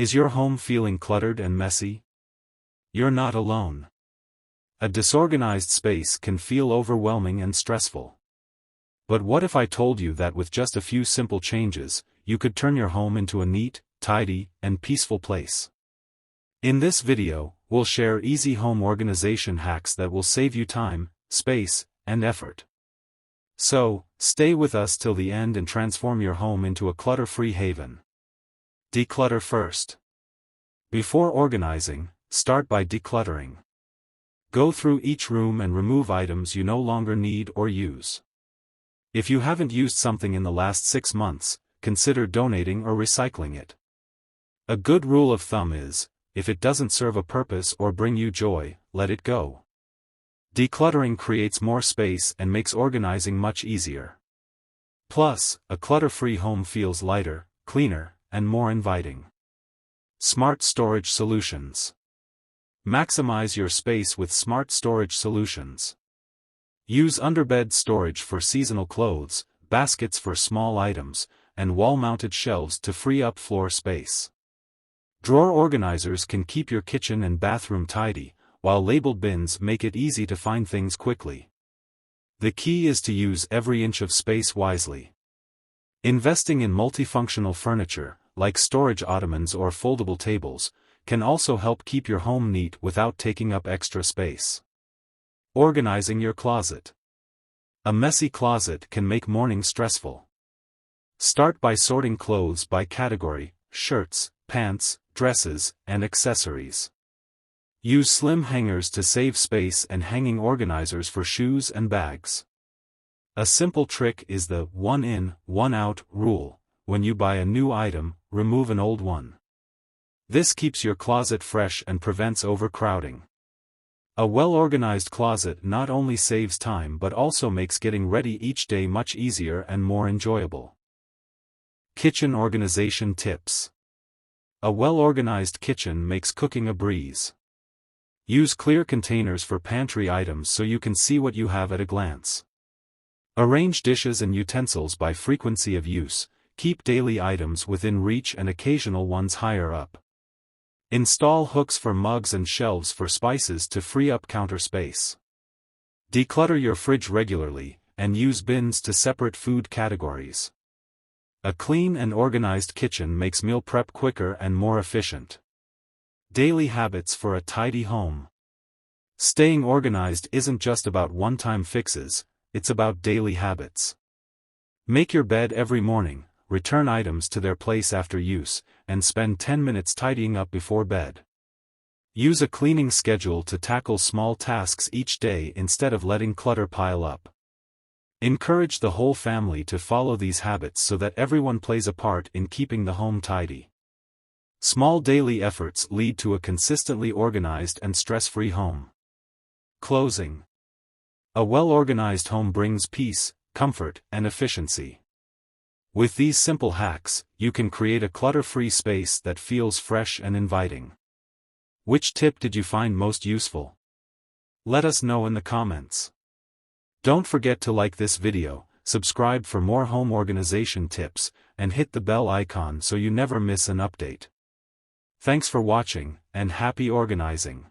Is your home feeling cluttered and messy? You're not alone. A disorganized space can feel overwhelming and stressful. But what if I told you that with just a few simple changes, you could turn your home into a neat, tidy, and peaceful place? In this video, we'll share easy home organization hacks that will save you time, space, and effort. So, stay with us till the end and transform your home into a clutter-free haven. Declutter first. Before organizing, start by decluttering. Go through each room and remove items you no longer need or use. If you haven't used something in the last 6 months, consider donating or recycling it. A good rule of thumb is, if it doesn't serve a purpose or bring you joy, let it go. Decluttering creates more space and makes organizing much easier. Plus, a clutter-free home feels lighter, cleaner, and more inviting. Smart storage solutions. Maximize your space with smart storage solutions. Use underbed storage for seasonal clothes, baskets for small items, and wall-mounted shelves to free up floor space. Drawer organizers can keep your kitchen and bathroom tidy, while labeled bins make it easy to find things quickly. The key is to use every inch of space wisely. Investing in multifunctional furniture, like storage ottomans or foldable tables, can also help keep your home neat without taking up extra space. Organizing your closet. A messy closet can make mornings stressful. Start by sorting clothes by category: shirts, pants, dresses, and accessories. Use slim hangers to save space and hanging organizers for shoes and bags. A simple trick is the one in, one out rule. When you buy a new item, remove an old one. This keeps your closet fresh and prevents overcrowding. A well-organized closet not only saves time but also makes getting ready each day much easier and more enjoyable. Kitchen organization tips. A well-organized kitchen makes cooking a breeze. Use clear containers for pantry items so you can see what you have at a glance. Arrange dishes and utensils by frequency of use. Keep daily items within reach and occasional ones higher up. Install hooks for mugs and shelves for spices to free up counter space. Declutter your fridge regularly, and use bins to separate food categories. A clean and organized kitchen makes meal prep quicker and more efficient. Daily habits for a tidy home. Staying organized isn't just about one-time fixes, it's about daily habits. Make your bed every morning, return items to their place after use, and spend 10 minutes tidying up before bed. Use a cleaning schedule to tackle small tasks each day instead of letting clutter pile up. Encourage the whole family to follow these habits so that everyone plays a part in keeping the home tidy. Small daily efforts lead to a consistently organized and stress-free home. Closing. A well-organized home brings peace, comfort, and efficiency. With these simple hacks, you can create a clutter-free space that feels fresh and inviting. Which tip did you find most useful? Let us know in the comments. Don't forget to like this video, subscribe for more home organization tips, and hit the bell icon so you never miss an update. Thanks for watching, and happy organizing!